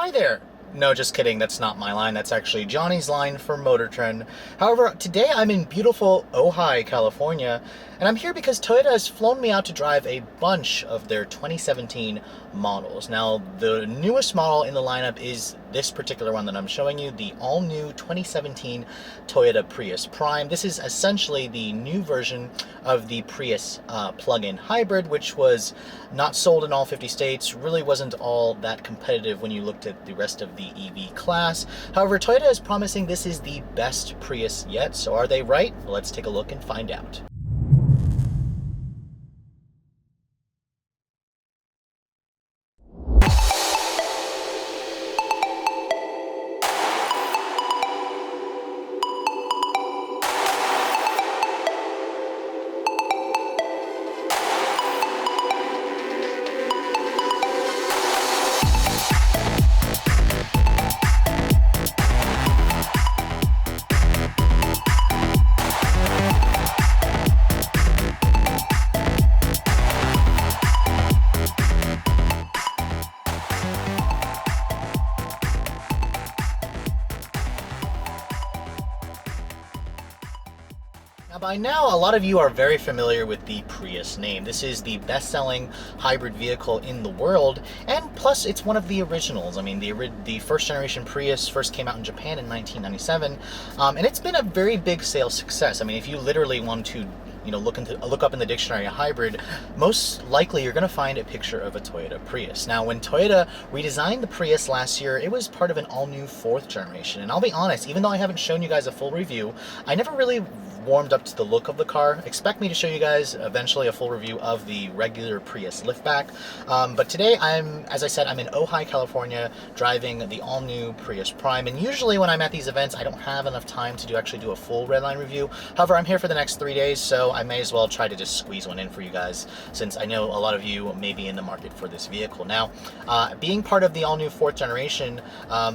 Hi there! No, just kidding, that's not my line. That's actually Johnny's line for Motor Trend. However, today I'm in beautiful Ojai, California, and I'm here because Toyota has flown me out to drive a bunch of their 2017 models. Now, the newest model in the lineup is this particular one that I'm showing you, the all-new 2017 Toyota Prius Prime. This is essentially the new version of the Prius plug-in hybrid, which was not sold in all 50 states, really wasn't all that competitive when you looked at the rest of the EV class. However, Toyota is promising this is the best Prius yet, so are they right? Well, let's take a look and find out. Now, by now, a lot of you are very familiar with the Prius name. This is the best-selling hybrid vehicle in the world, and plus it's one of the originals. I mean, the first generation Prius first came out in Japan in 1997, and it's been a very big sales success. I mean, if you literally want to look up in the dictionary a hybrid, most likely you're going to find a picture of a Toyota Prius. Now, when Toyota redesigned the Prius last year, it was part of an all-new 4th generation. And I'll be honest, even though I haven't shown you guys a full review, I never really warmed up to the look of the car. Expect me to show you guys eventually a full review of the regular Prius liftback. But today, as I said, I'm in Ojai, California, driving the all-new Prius Prime. And usually when I'm at these events, I don't have enough time to actually do a full Redline review. However, I'm here for the next 3 days, so I may as well try to just squeeze one in for you guys, since I know a lot of you may be in the market for this vehicle. Now, being part of the all-new 4th generation,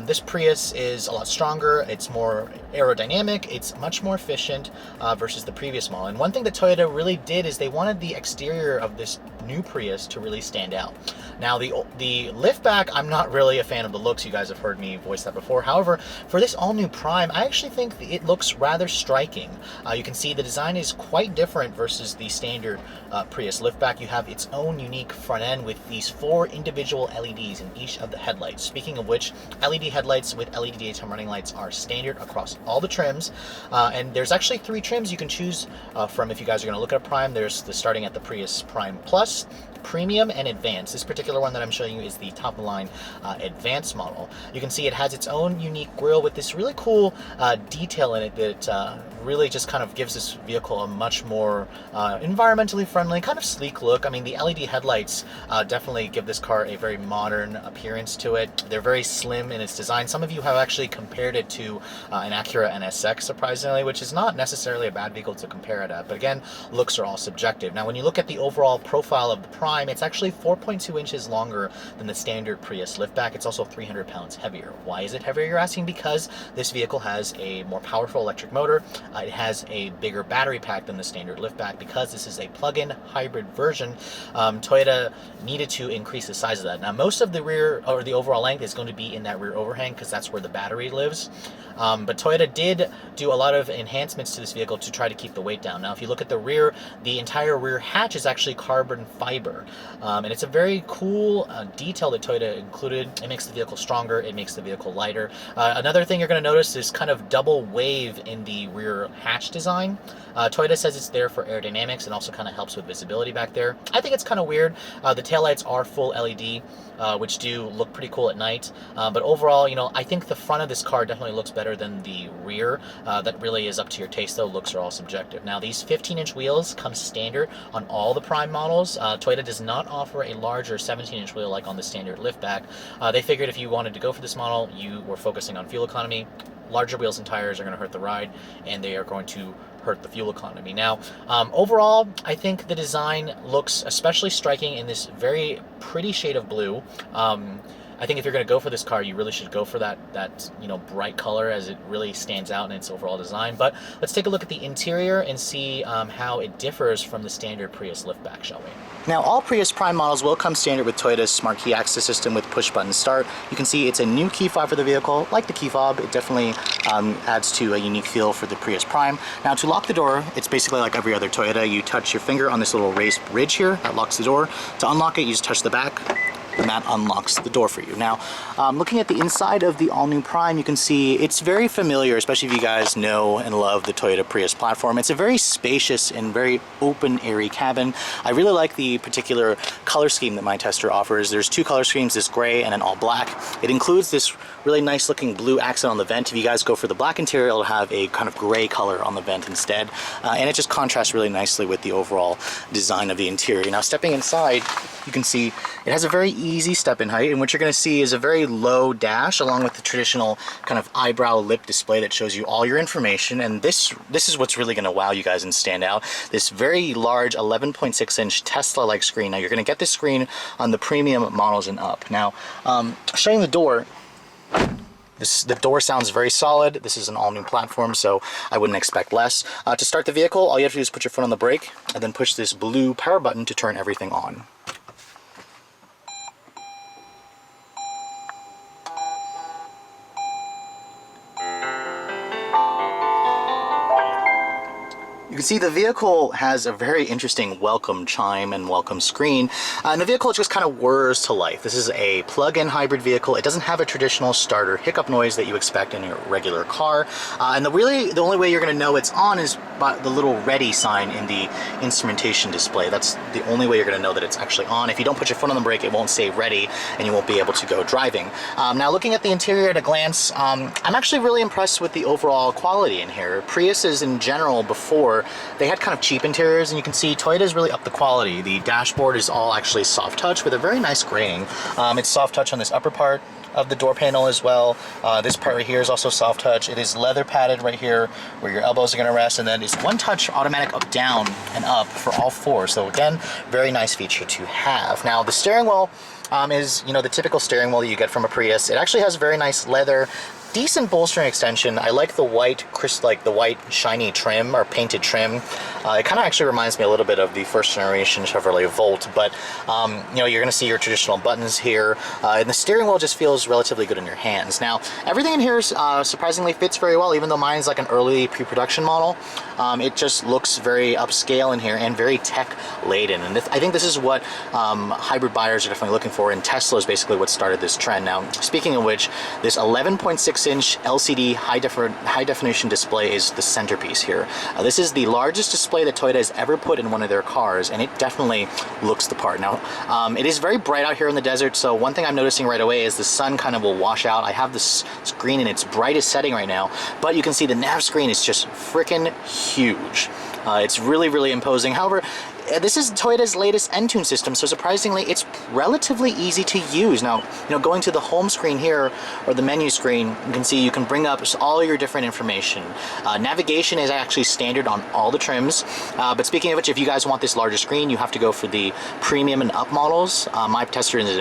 this Prius is a lot stronger, it's more aerodynamic, it's much more efficient versus the previous model. And one thing that Toyota really did is they wanted the exterior of this new Prius to really stand out. Now, the liftback, I'm not really a fan of the looks. You guys have heard me voice that before. However, for this all-new Prime, I actually think it looks rather striking. You can see the design is quite different versus the standard Prius liftback. You have its own unique front end with these 4 individual LEDs in each of the headlights. Speaking of which, LED headlights with LED daytime running lights are standard across all the trims, and there's actually 3 trims you can choose from if you guys are going to look at a Prime. There's starting at the Prius Prime Plus, Premium, and Advanced. This particular one that I'm showing you is the top of the line Advanced model. You can see it has its own unique grille with this really cool detail in it that really just kind of gives this vehicle a much more environmentally friendly, kind of sleek look. I mean, the LED headlights definitely give this car a very modern appearance to it. They're very slim in its design. Some of you have actually compared it to an Acura NSX, surprisingly, which is not necessarily a bad vehicle to compare it at. But again, looks are all subjective. Now, when you look at the overall profile of the Prime, it's actually 4.2 inches longer than the standard Prius liftback. It's also 300 pounds heavier. Why is it heavier, you're asking? Because this vehicle has a more powerful electric motor. It has a bigger battery pack than the standard liftback. Because this is a plug-in hybrid version, Toyota needed to increase the size of that. Now, most of the rear, or the overall length, is going to be in that rear overhang because that's where the battery lives. But Toyota did do a lot of enhancements to this vehicle to try to keep the weight down. Now, if you look at the rear, the entire rear hatch is actually carbon fiber. And it's a very cool detail that Toyota included. It makes the vehicle stronger, it makes the vehicle lighter. Another thing you're going to notice is kind of double wave in the rear hatch design. Toyota says it's there for aerodynamics and also kind of helps with visibility back there. I think it's kind of weird. The taillights are full LED, which do look pretty cool at night. But overall, I think the front of this car definitely looks better than the rear. That really is up to your taste, though. Looks are all subjective. Now, these 15-inch wheels come standard on all the Prime models. Toyota does not offer a larger 17-inch wheel like on the standard liftback. They figured if you wanted to go for this model, you were focusing on fuel economy. Larger wheels and tires are going to hurt the ride, and they are going to hurt the fuel economy. Now, overall, I think the design looks especially striking in this very pretty shade of blue. I think if you're going to go for this car, you really should go for that you know, bright color, as it really stands out in its overall design. But let's take a look at the interior and see how it differs from the standard Prius liftback, shall we? Now, all Prius Prime models will come standard with Toyota's smart key access system with push button start. You can see it's a new key fob for the vehicle. Like the key fob, it definitely adds to a unique feel for the Prius Prime. Now, to lock the door, it's basically like every other Toyota. You touch your finger on this little raised ridge here that locks the door. To unlock it, you just touch the back, and that unlocks the door for you. Now, looking at the inside of the all-new Prime, you can see it's very familiar, especially if you guys know and love the Toyota Prius platform. It's a very spacious and very open, airy cabin. I really like the particular color scheme that my tester offers. There's two color schemes, this gray and an all black. It includes this really nice looking blue accent on the vent. If you guys go for the black interior, it'll have a kind of gray color on the vent instead. And it just contrasts really nicely with the overall design of the interior. Now, stepping inside, you can see it has a very easy step in height, and what you're going to see is a very low dash along with the traditional kind of eyebrow lip display that shows you all your information. And this is what's really going to wow you guys and stand out. This very large 11.6-inch Tesla-like screen. Now, you're going to get this screen on the premium models and up. Now, shutting the door, the door sounds very solid. This is an all-new platform, so I wouldn't expect less. To start the vehicle, all you have to do is put your foot on the brake and then push this blue power button to turn everything on. You can see the vehicle has a very interesting welcome chime and welcome screen, and the vehicle just kind of whirs to life. This is a plug-in hybrid vehicle. It doesn't have a traditional starter hiccup noise that you expect in your regular car, and the only way you're going to know it's on is by the little ready sign in the instrumentation display. That's the only way you're going to know that it's actually on. If you don't put your foot on the brake, it won't say ready, and you won't be able to go driving. Now, looking at the interior at a glance, I'm actually really impressed with the overall quality in here. Priuses in general before, they had kind of cheap interiors, and you can see Toyota's really upped the quality. The dashboard is all actually soft touch with a very nice grain. It's soft touch on this upper part of the door panel as well. This part right here is also soft touch. It is leather padded right here where your elbows are going to rest, and then it's one touch automatic up, down, and up for all four. So again, very nice feature to have. Now, the steering wheel is, you know, the typical steering wheel that you get from a Prius. It actually has very nice leather, decent bolstering extension. I like the white, the white shiny trim or painted trim. It kind of actually reminds me a little bit of the first generation Chevrolet Volt, but you know, you're going to see your traditional buttons here, and the steering wheel just feels relatively good in your hands. Now, everything in here surprisingly fits very well, even though mine's like an early pre-production model. It just looks very upscale in here and very tech laden, and I think this is what hybrid buyers are definitely looking for, and Tesla is basically what started this trend. Now, speaking of which, this 11.6-inch LCD high definition display is the centerpiece here. This is the largest display that Toyota has ever put in one of their cars, and it definitely looks the part. Now, it is very bright out here in the desert, so one thing I'm noticing right away is the sun kind of will wash out. I have this screen in its brightest setting right now, but you can see the nav screen is just freaking huge. It's really, really imposing. However, this is Toyota's latest Entune system, so surprisingly, it's relatively easy to use. Now, you know, going to the home screen here, or the menu screen, you can see you can bring up all your different information. Navigation is actually standard on all the trims, but speaking of which, if you guys want this larger screen, you have to go for the premium and up models. My tester is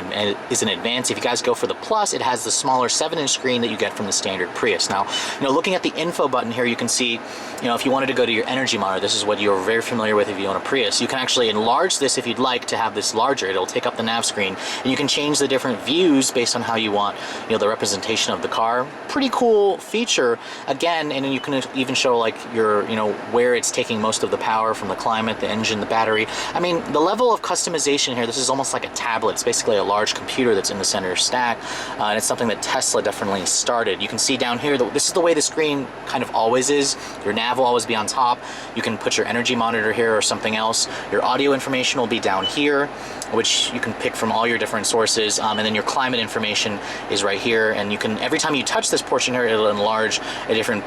an advanced. If you guys go for the plus, it has the smaller 7-inch screen that you get from the standard Prius. Now, you know, looking at the info button here, you can see, you know, if you wanted to go to your energy monitor, this is what you're very familiar with if you own a Prius. You can actually enlarge this if you'd like to have this larger. It'll take up the nav screen, and you can change the different views based on how you want, you know, the representation of the car. Pretty cool feature again, and then you can even show like your, you know, where it's taking most of the power from the climate, the engine, the battery. I mean, the level of customization here, this is almost like a tablet. It's basically a large computer that's in the center stack, and it's something that Tesla definitely started. You can see down here, this is the way the screen kind of always is. Your nav will always be on top. You can put your energy monitor here or something else. Your audio information will be down here, which you can pick from all your different sources, and then your climate information is right here, and you can, every time you touch this portion here, it'll enlarge a different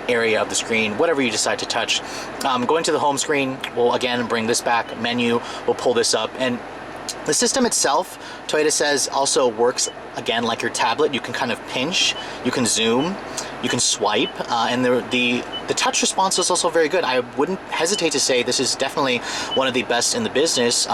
area of the screen, whatever you decide to touch. Going to the home screen, we'll again bring this back. Menu, we'll pull this up, and the system itself, Toyota says, also works again like your tablet. You can kind of pinch, you can zoom, you can swipe, and the touch response is also very good. I wouldn't hesitate to say this is definitely one of the best in the business.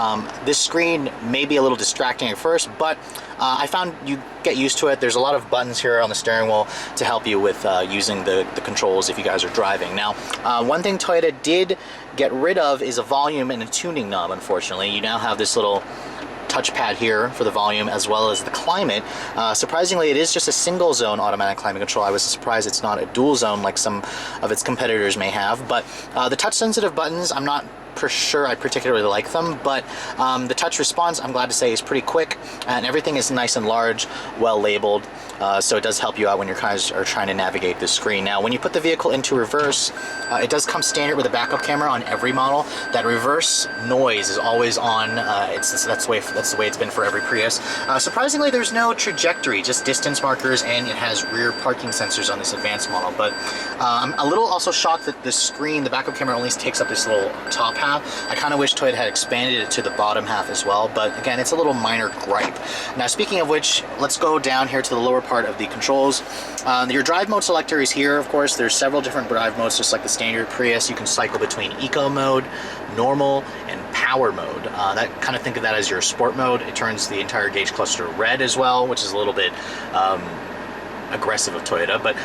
This screen may be a little distracting at first, but I found you get used to it. There's a lot of buttons here on the steering wheel to help you with using the controls if you guys are driving. Now, one thing Toyota did get rid of is a volume and a tuning knob, unfortunately. You now have this little touchpad here for the volume as well as the climate. Surprisingly, it is just a single zone automatic climate control. I was surprised it's not a dual zone like some of its competitors may have, but the touch sensitive buttons, I'm not for sure I particularly like them, but the touch response, I'm glad to say, is pretty quick, and everything is nice and large, well labeled, so it does help you out when you guys are trying to navigate the screen. Now, when you put the vehicle into reverse, it does come standard with a backup camera on every model. That reverse noise is always on. That's the way it's been for every Prius. Surprisingly, there's no trajectory, just distance markers, and it has rear parking sensors on this advanced model. But I'm a little also shocked that the screen, the backup camera, only takes up this little top half. I kind of wish Toyota had expanded it to the bottom half as well, but again, it's a little minor gripe. Now, speaking of which, let's go down here to the lower part of the controls. Your drive mode selector is here, of course. There's several different drive modes, just like the standard Prius. You can cycle between eco mode, normal, and power mode. That kind of think of that as your sport mode. It turns the entire gauge cluster red as well, which is a little bit aggressive of Toyota, but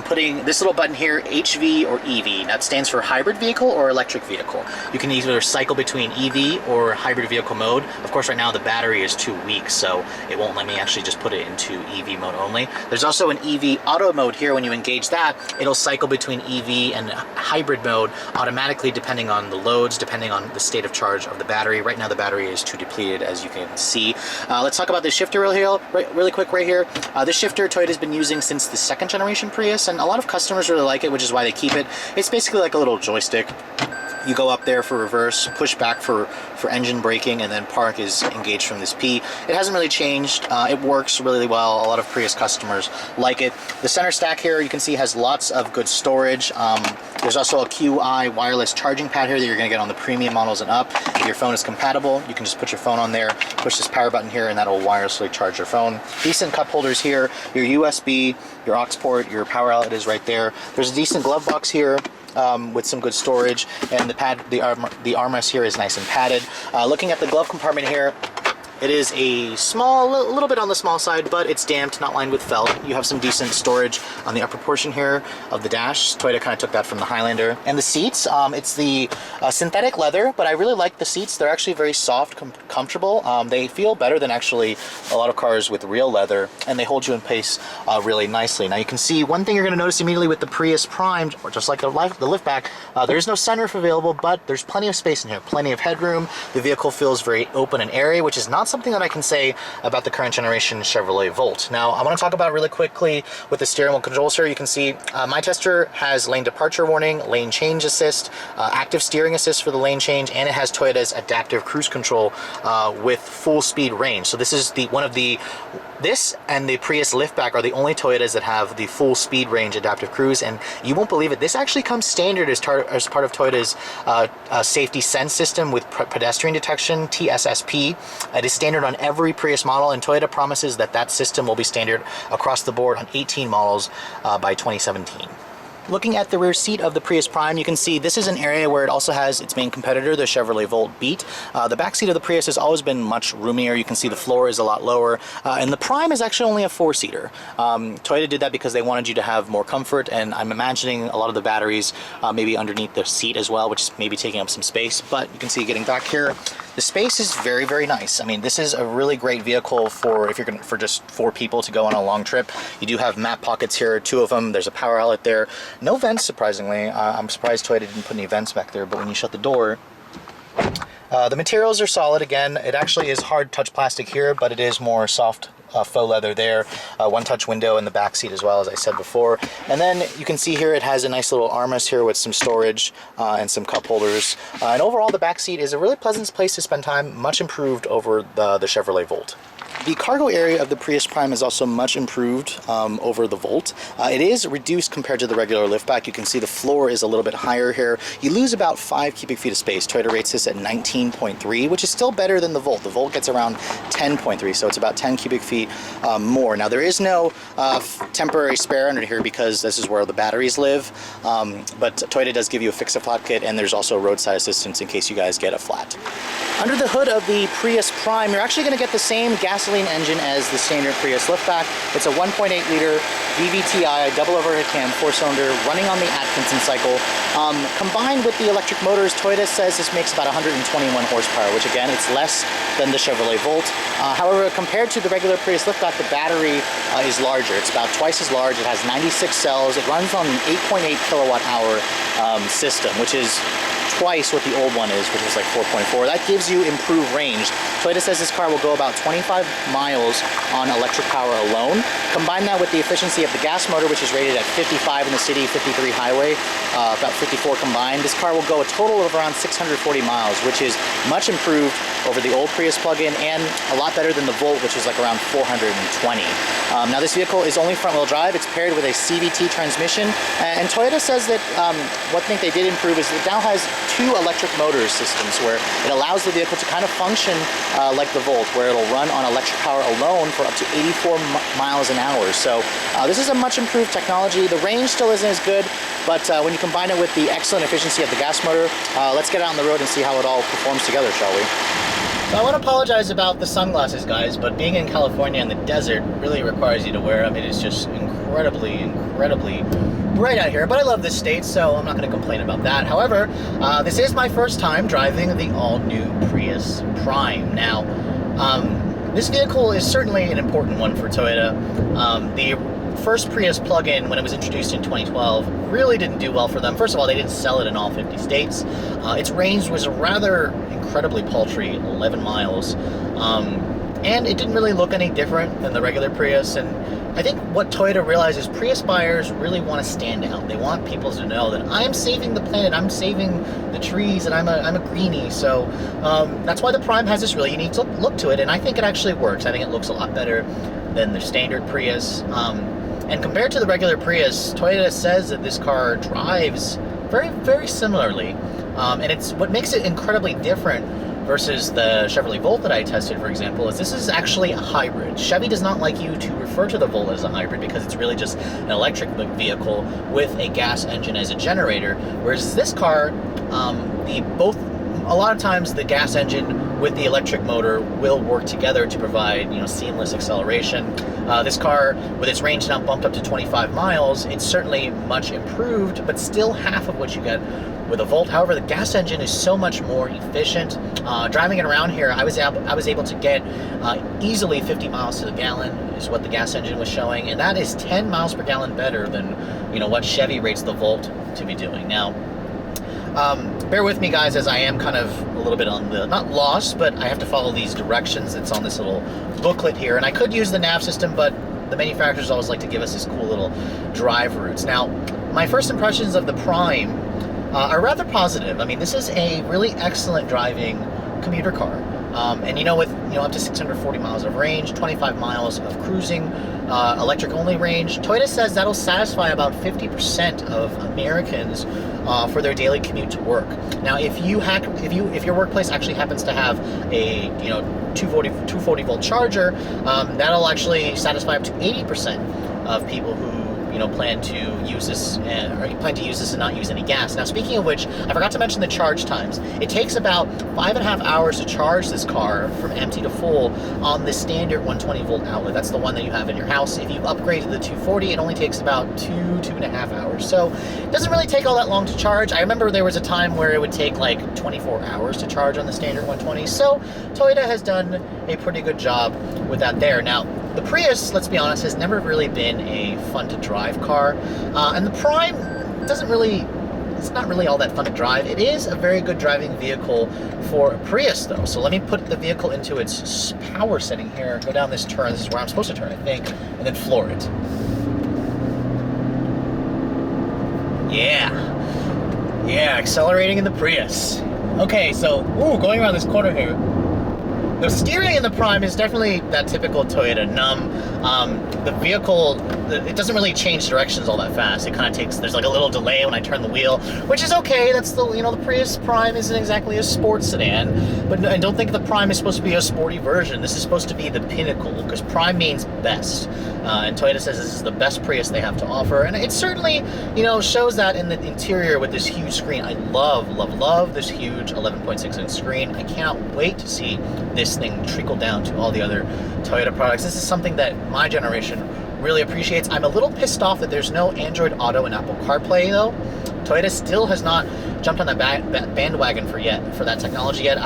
putting this little button here, HV or EV, that stands for hybrid vehicle or electric vehicle. You can either cycle between EV or hybrid vehicle mode. Of course, right now the battery is too weak, so it won't let me actually just put it into EV mode only. There's also an EV auto mode here. When you engage that, it'll cycle between EV and hybrid mode automatically, depending on the loads, depending on the state of charge of the battery. Right now the battery is too depleted, as you can see. Let's talk about the shifter really quick right here. This shifter Toyota's been using since the second generation Prius, and a lot of customers really like it, which is why they keep it. It's basically like a little joystick. You go up there for reverse, push back for engine braking, and then park is engaged from this P. It hasn't really changed. It works really well. A lot of Prius customers like it. The center stack here, you can see, has lots of good storage. There's also a QI wireless charging pad here that you're going to get on the premium models and up. If your phone is compatible, you can just put your phone on there, push this power button here, and that'll wirelessly charge your phone. Decent cup holders here, your USB, your aux port, your power outlet is right there. There's a decent glove box here. With some good storage, and the armrest here is nice and padded. Looking at the glove compartment here, it is a little bit on the small side, but it's damped, not lined with felt. You have some decent storage on the upper portion here of the dash. Toyota kind of took that from the Highlander. And the seats, it's the synthetic leather, but I really like the seats. They're actually very soft, comfortable. They feel better than actually a lot of cars with real leather, and they hold you in place really nicely. Now you can see one thing you're going to notice immediately with the Prius Prime, or just like the liftback, there is no sunroof available, but there's plenty of space in here, plenty of headroom. The vehicle feels very open and airy, which is not something that I can say about the current generation Chevrolet Volt. Now, I want to talk about really quickly with the steering wheel controls here. You can see my tester has lane departure warning, lane change assist, active steering assist for the lane change, and it has Toyota's adaptive cruise control with full speed range. So this is this and the Prius liftback are the only Toyotas that have the full speed range adaptive cruise, and you won't believe it, this actually comes standard as part of Toyota's safety sense system with pedestrian detection, TSSP. It is standard on every Prius model, and Toyota promises that system will be standard across the board on 18 models by 2017. Looking at the rear seat of the Prius Prime, you can see this is an area where it also has its main competitor, the Chevrolet Volt Beat. The back seat of the Prius has always been much roomier. You can see the floor is a lot lower, and the Prime is actually only a 4-seater. Toyota did that because they wanted you to have more comfort, and I'm imagining a lot of the batteries maybe underneath the seat as well, which is maybe taking up some space. But you can see, getting back here, the space is very, very nice. I mean, this is a really great vehicle for just 4 people to go on a long trip. You do have map pockets here, 2 of them. There's a power outlet there. No vents, surprisingly. I'm surprised Toyota didn't put any vents back there, but when you shut the door, the materials are solid. Again, it actually is hard touch plastic here, but it is more soft faux leather there. One-touch window in the back seat as well, as I said before. And then you can see here it has a nice little armrest here with some storage and some cup holders. And overall, the back seat is a really pleasant place to spend time, much improved over the Chevrolet Volt. The cargo area of the Prius Prime is also much improved over the Volt. It is reduced compared to the regular liftback. You can see the floor is a little bit higher here. You lose about 5 cubic feet of space. Toyota rates this at 19.3, which is still better than the Volt. The Volt gets around 10.3, so it's about 10 cubic feet more. Now, there is no temporary spare under here because this is where the batteries live, but Toyota does give you a fix-a-flat kit, and there's also roadside assistance in case you guys get a flat. Under the hood of the Prius Prime, you're actually going to get the same gasoline gasoline engine as the standard Prius liftback. It's a 1.8-liter VVTi double overhead cam 4-cylinder running on the Atkinson cycle. Combined with the electric motors, Toyota says this makes about 121 horsepower, which again, it's less than the Chevrolet Volt. However, compared to the regular Prius liftback, the battery is larger. It's about twice as large. It has 96 cells. It runs on an 8.8 kilowatt hour system, which is twice what the old one is, which was like 4.4. That gives you improved range. Toyota says this car will go about 25 miles on electric power alone. Combine that with the efficiency of the gas motor, which is rated at 55 in the city, 53 highway, about 54 combined. This car will go a total of around 640 miles, which is much improved over the old Prius plug-in and a lot better than the Volt, which is like around 420. Now this vehicle is only front-wheel drive. It's paired with a CVT transmission, and Toyota says that one thing they did improve is it now has 2 electric motor systems where it allows the vehicle to kind of function like the Volt, where it'll run on electric power alone for up to 84 miles an hour. So this is a much improved technology. The range still isn't as good, but when you combine it with the excellent efficiency of the gas motor, let's get out on the road and see how it all performs together, shall we? So I want to apologize about the sunglasses, guys, but being in California in the desert really requires you to wear them. It is just incredibly bright out here, but I love this state, so I'm not going to complain about that. However, this is my first time driving the all-new Prius Prime. Now, this vehicle is certainly an important one for Toyota. The first Prius plug-in, when it was introduced in 2012, really didn't do well for them. First of all, they didn't sell it in all 50 states. Its range was a rather incredibly paltry 11 miles. And it didn't really look any different than the regular Prius. And I think what Toyota realizes, Prius buyers really want to stand out. They want people to know that I'm saving the planet, I'm saving the trees, and I'm a greenie. So that's why the Prime has this really unique look to it, and I think it actually works. I think it looks a lot better than the standard Prius. And compared to the regular Prius, Toyota says that this car drives very similarly. And it's what makes it incredibly different versus the Chevrolet Volt that I tested, for example, is this is actually a hybrid. Chevy does not like you to refer to the Volt as a hybrid because it's really just an electric vehicle with a gas engine as a generator, whereas this car, a lot of times the gas engine with the electric motor will work together to provide, seamless acceleration. This car, with its range now bumped up to 25 miles, it's certainly much improved, but still half of what you get with a Volt. However, the gas engine is so much more efficient. Driving it around here, I was able to get easily 50 miles to the gallon is what the gas engine was showing, and that is 10 miles per gallon better than what Chevy rates the Volt to be doing. Now, bear with me, guys, as I am kind of a little bit on the, not lost, but I have to follow these directions that's on this little booklet here, and I could use the nav system, but the manufacturers always like to give us these cool little drive routes. Now, my first impressions of the Prime are rather positive. I mean, this is a really excellent driving commuter car. And with up to 640 miles of range, 25 miles of cruising, electric only range, Toyota says that'll satisfy about 50% of Americans for their daily commute to work. Now, if your workplace actually happens to have a 240 volt charger, that'll actually satisfy up to 80% of people who plan to use this and not use any gas. Now, speaking of which, I forgot to mention the charge times. It takes about 5.5 hours to charge this car from empty to full on the standard 120 volt outlet. That's the one that you have in your house. If you upgrade to the 240, it only takes about 2.5 hours. So it doesn't really take all that long to charge. I remember there was a time where it would take like 24 hours to charge on the standard 120. So Toyota has done a pretty good job with that there. Now, the Prius, let's be honest, has never really been a fun-to-drive car, and the Prime it's not really all that fun to drive. It is a very good driving vehicle for a Prius, though. So let me put the vehicle into its power setting here, go down this turn, this is where I'm supposed to turn, I think, and then floor it. Yeah, accelerating in the Prius. Okay, so, going around this corner here. The steering in the Prime is definitely that typical Toyota numb. The vehicle, it doesn't really change directions all that fast. It kind of takes, there's like a little delay when I turn the wheel, which is okay. That's the, you know, the Prius Prime isn't exactly a sports sedan, but I don't think the Prime is supposed to be a sporty version. This is supposed to be the pinnacle, because Prime means best. And Toyota says this is the best Prius they have to offer. And it certainly, you know, shows that in the interior with this huge screen. I love, love, love this huge 11.6 inch screen. I cannot wait to see this thing trickle down to all the other Toyota products. This is something that my generation really appreciates. I'm a little pissed off that there's no Android Auto and Apple CarPlay though. Toyota still has not jumped on that bandwagon for that technology yet.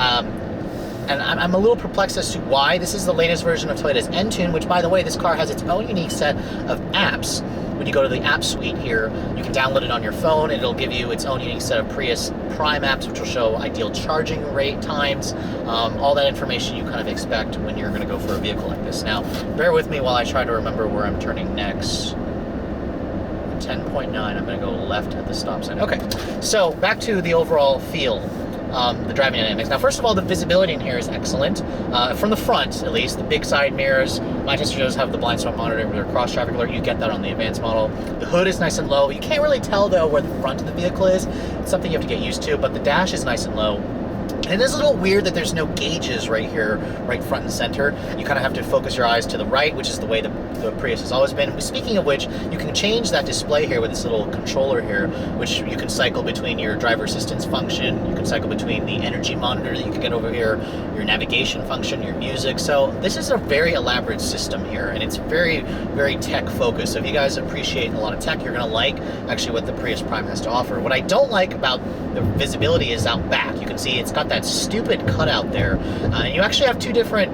And I'm a little perplexed as to why. This is the latest version of Toyota's Entune, which, by the way, this car has its own unique set of apps. When you go to the app suite here, you can download it on your phone, and it'll give you its own unique set of Prius Prime apps, which will show ideal charging rate times, all that information you kind of expect when you're going to go for a vehicle like this. Now, bear with me while I try to remember where I'm turning next. 10.9, I'm going to go left at the stop sign. Okay, so back to the overall feel. The driving dynamics. Now, first of all, the visibility in here is excellent. From the front, at least, the big side mirrors. My tester does have the blind spot monitor with their cross traffic alert. You get that on the advanced model. The hood is nice and low. You can't really tell, though, where the front of the vehicle is. It's something you have to get used to, but the dash is nice and low. And it is a little weird that there's no gauges right here, right front and center. You kind of have to focus your eyes to the right, which is the way the Prius has always been. Speaking of which, you can change that display here with this little controller here, which you can cycle between your driver assistance function, you can cycle between the energy monitor that you can get over here, your navigation function, your music. So this is a very elaborate system here, and it's very, very tech focused. So if you guys appreciate a lot of tech, you're gonna like actually what the Prius Prime has to offer. What I don't like about the visibility is out back. You can see it's got that stupid cutout there. And you actually have two different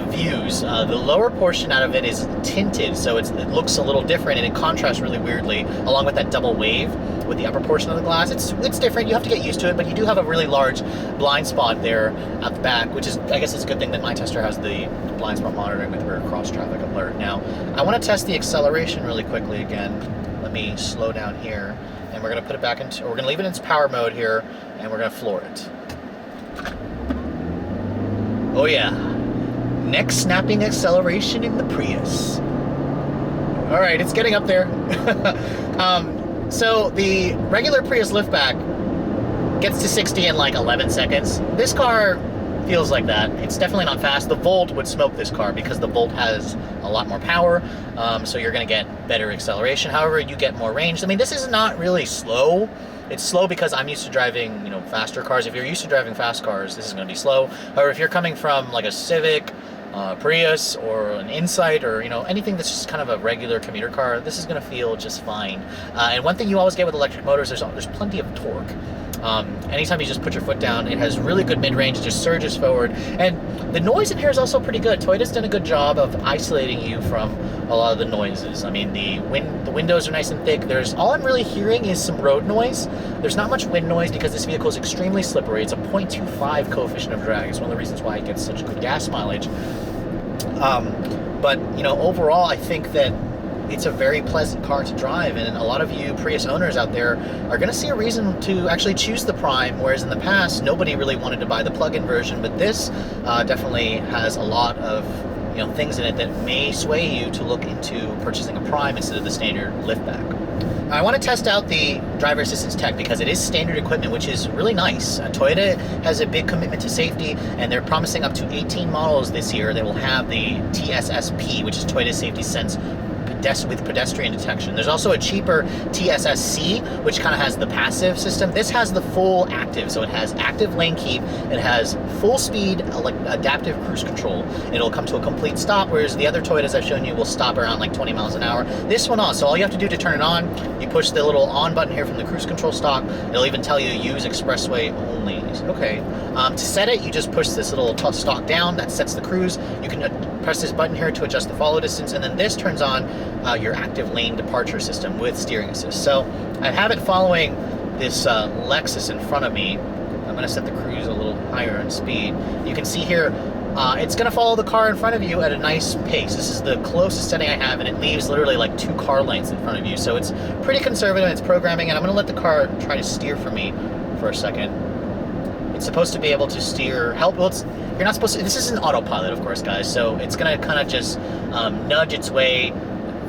views. The lower portion out of it is tinted, so it looks a little different, and it contrasts really weirdly, along with that double wave with the upper portion of the glass. It's different. You have to get used to it, but you do have a really large blind spot there at the back, which is, I guess it's a good thing that my tester has the blind spot monitoring with rear cross traffic alert. Now, I want to test the acceleration really quickly again. Let me slow down here, and we're going to put it back into, we're going to leave it in its power mode here, and we're going to floor it. Oh yeah, neck snapping acceleration in the Prius. All right, it's getting up there. So the regular Prius liftback gets to 60 in like 11 seconds. This car feels like that. It's definitely not fast. The Volt would smoke this car because the Volt has a lot more power, so you're gonna get better acceleration. However, you get more range. I mean, this is not really slow. It's slow because I'm used to driving, you know, faster cars. If you're used to driving fast cars, this is going to be slow. However, if you're coming from like a Civic, Prius, or an Insight, or, you know, anything that's just kind of a regular commuter car, this is going to feel just fine. And one thing you always get with electric motors, there's plenty of torque. Anytime you just put your foot down, it has really good mid-range. It just surges forward, and the noise in here is also pretty good. Toyota's done a good job of isolating you from a lot of the noises. I mean, the windows are nice and thick. All I'm really hearing is some road noise. There's not much wind noise because this vehicle is extremely slippery. It's a 0.25 coefficient of drag. It's one of the reasons why it gets such good gas mileage. But, you know, overall, I think that it's a very pleasant car to drive, and a lot of you Prius owners out there are going to see a reason to actually choose the Prime, whereas in the past, nobody really wanted to buy the plug-in version, but this definitely has a lot of, you know, things in it that may sway you to look into purchasing a Prime instead of the standard liftback. I want to test out the driver assistance tech because it is standard equipment, which is really nice. Toyota has a big commitment to safety, and they're promising up to 18 models this year that will have the TSSP, which is Toyota Safety Sense with pedestrian detection. There's also a cheaper TSSC, which kind of has the passive system. This has the full active, so it has active lane keep, it has full speed, like adaptive cruise control. It'll come to a complete stop, whereas the other Toyotas I've shown you will stop around like 20 miles an hour. This one on, so all you have to do to turn it on, you push the little on button here from the cruise control stock. It'll even tell you use expressway only. Okay. To set it, you just push this little stock down, that sets the cruise. You can press this button here to adjust the follow distance, and then this turns on your active lane departure system with steering assist. So I have it following this Lexus in front of me. I'm going to set the cruise a little higher in speed. You can see here, it's going to follow the car in front of you at a nice pace. This is the closest setting I have, and it leaves literally like 2 car lengths in front of you. So it's pretty conservative in its programming, and I'm going to let the car try to steer for me for a second. It's supposed to be able to steer, help. Well, you're not supposed to. This isn't autopilot, of course, guys. So it's gonna kind of just nudge its way,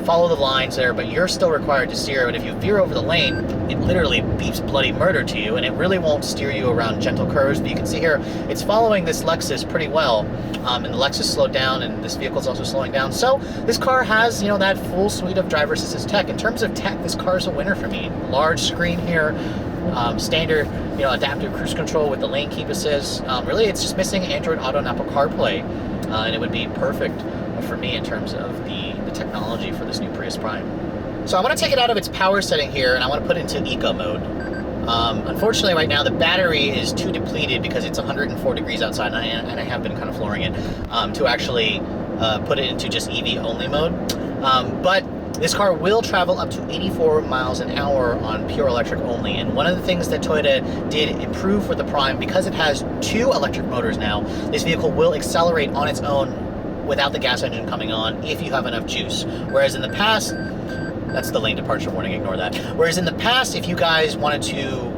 follow the lines there, but you're still required to steer. And if you veer over the lane, it literally beeps bloody murder to you, and it really won't steer you around gentle curves. But you can see here, it's following this Lexus pretty well, and the Lexus slowed down, and this vehicle is also slowing down. So this car has, you know, that full suite of driver assistance tech. In terms of tech, this car is a winner for me. Large screen here, standard, you know, adaptive cruise control with the lane keep assist. Really, it's just missing Android Auto and Apple CarPlay, and it would be perfect for me in terms of the technology for this new Prius Prime. So I want to take it out of its power setting here, and I want to put it into eco mode. Unfortunately, right now the battery is too depleted because it's 104 degrees outside, and I have been kind of flooring it to actually put it into just EV only mode. But this car will travel up to 84 miles an hour on pure electric only. And one of the things that Toyota did improve with the Prime, because it has 2 electric motors now, this vehicle will accelerate on its own without the gas engine coming on if you have enough juice. Whereas in the past, that's the lane departure warning, ignore that. Whereas in the past, if you guys wanted to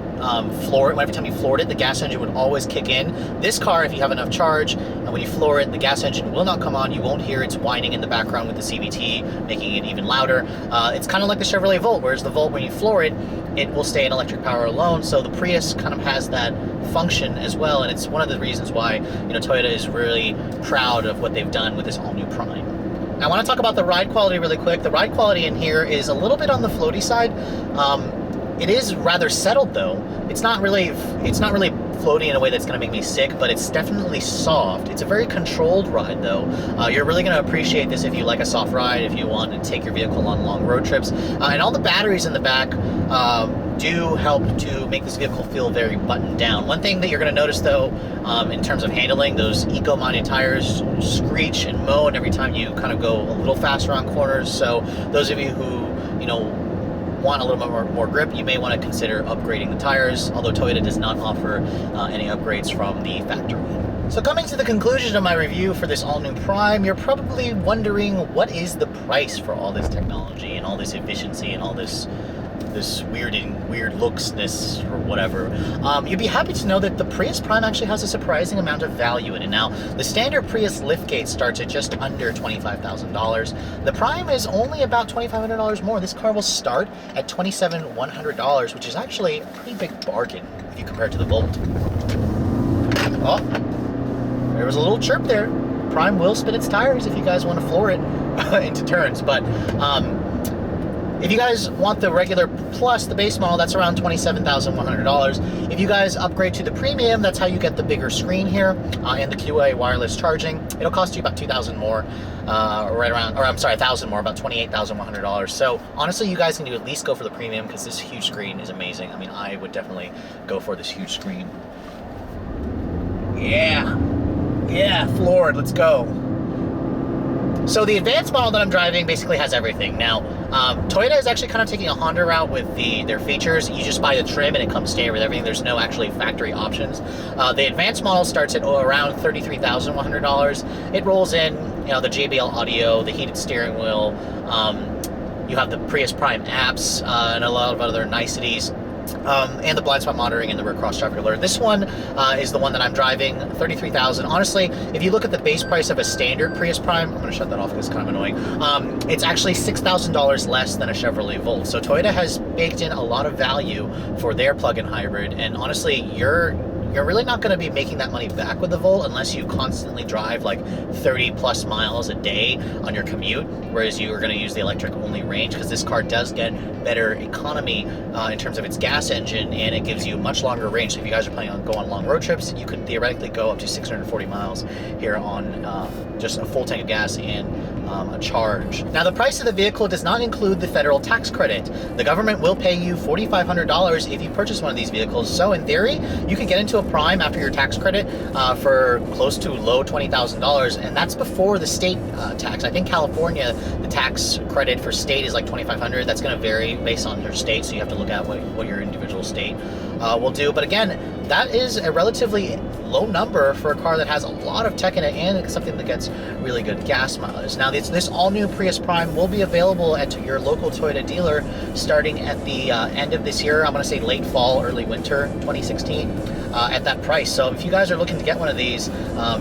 floor it, every time you floored it, the gas engine would always kick in. This car, if you have enough charge, and when you floor it, the gas engine will not come on. You won't hear its whining in the background with the CVT, making it even louder. It's kind of like the Chevrolet Volt, whereas the Volt, when you floor it, it will stay in electric power alone. So the Prius kind of has that function as well, and it's one of the reasons why, you know, Toyota is really proud of what they've done with this all-new Prime. Now, I want to talk about the ride quality really quick. The ride quality in here is a little bit on the floaty side. It is rather settled though. It's not really floaty in a way that's going to make me sick, but it's definitely soft. It's a very controlled ride though. You're really going to appreciate this if you like a soft ride, if you want to take your vehicle on long road trips. And all the batteries in the back do help to make this vehicle feel very buttoned down. One thing that you're going to notice though, in terms of handling, those eco-minded tires screech and moan every time you kind of go a little faster on corners. So those of you who, you know, want a little bit more grip, you may want to consider upgrading the tires, although Toyota does not offer any upgrades from the factory. So coming to the conclusion of my review for this all-new Prime, you're probably wondering, what is the price for all this technology and all this efficiency and all this weird looksness or whatever? You'd be happy to know that the Prius Prime actually has a surprising amount of value in it. Now, the standard Prius liftgate starts at just under $25,000. The Prime is only about $2,500 more. This car will start at $27,100, which is actually a pretty big bargain if you compare it to the Volt. Oh, there was a little chirp there. Prime will spin its tires if you guys want to floor it into turns, but if you guys want the regular plus, the base model, that's around $27,100. If you guys upgrade to the premium, that's how you get the bigger screen here and the QA wireless charging. It'll cost you about $2,000 more, $1,000 more, about $28,100. So honestly, you guys need to at least go for the premium because this huge screen is amazing. I mean, I would definitely go for this huge screen. Yeah, floored, let's go. So the advanced model that I'm driving basically has everything. Now, Toyota is actually kind of taking a Honda route with their features. You just buy the trim and it comes standard with everything. There's no actually factory options. The advanced model starts at around $33,100. It rolls in, you know, the JBL audio, the heated steering wheel. You have the Prius Prime apps and a lot of other niceties. And the blind spot monitoring and the rear cross traffic alert. This one is the one that I'm driving, $33,000. Honestly, if you look at the base price of a standard Prius Prime, I'm going to shut that off because it's kind of annoying. It's actually $6,000 less than a Chevrolet Volt. So Toyota has baked in a lot of value for their plug-in hybrid, and honestly, you're really not going to be making that money back with the Volt unless you constantly drive like 30 plus miles a day on your commute, whereas you are going to use the electric only range, because this car does get better economy in terms of its gas engine, and it gives you much longer range. So if you guys are planning on going on long road trips, you could theoretically go up to 640 miles here on just a full tank of gas and a charge. Now, the price of the vehicle does not include the federal tax credit. The government will pay you $4,500 if you purchase one of these vehicles. So in theory, you could get into a Prime after your tax credit for close to low $20,000, and that's before the state tax. I think California, the tax credit for state is like $2,500. That's going to vary based on your state, so you have to look at what your individual state will do. But again, that is a relatively low number for a car that has a lot of tech in it and something that gets really good gas mileage. Now, the this all-new Prius Prime will be available at your local Toyota dealer starting at the end of this year. I'm going to say late fall, early winter 2016 at that price. So if you guys are looking to get one of these,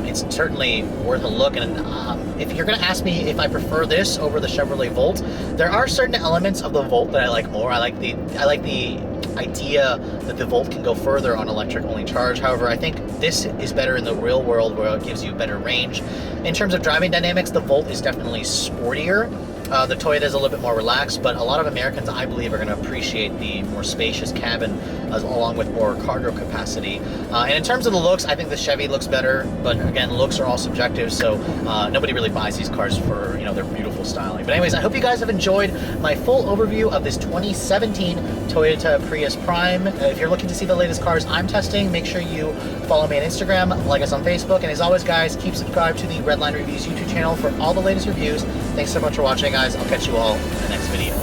it's certainly worth a look. And if you're going to ask me if I prefer this over the Chevrolet Volt, there are certain elements of the Volt that I like more. I like the idea that the Volt can go further on electric only charge. However, I think this is better in the real world, where it gives you better range. In terms of driving dynamics, the Volt is definitely sportier. The Toyota is a little bit more relaxed, but a lot of Americans, I believe, are going to appreciate the more spacious cabin along with more cargo capacity. And in terms of the looks, I think the Chevy looks better, but again, looks are all subjective, so nobody really buys these cars for, you know, their beautiful styling. But anyways, I hope you guys have enjoyed my full overview of this 2017 Toyota Prius Prime. If you're looking to see the latest cars I'm testing, make sure you follow me on Instagram, like us on Facebook, and as always, guys, keep subscribed to the Redline Reviews YouTube channel for all the latest reviews. Thanks so much for watching, guys. I'll catch you all in the next video.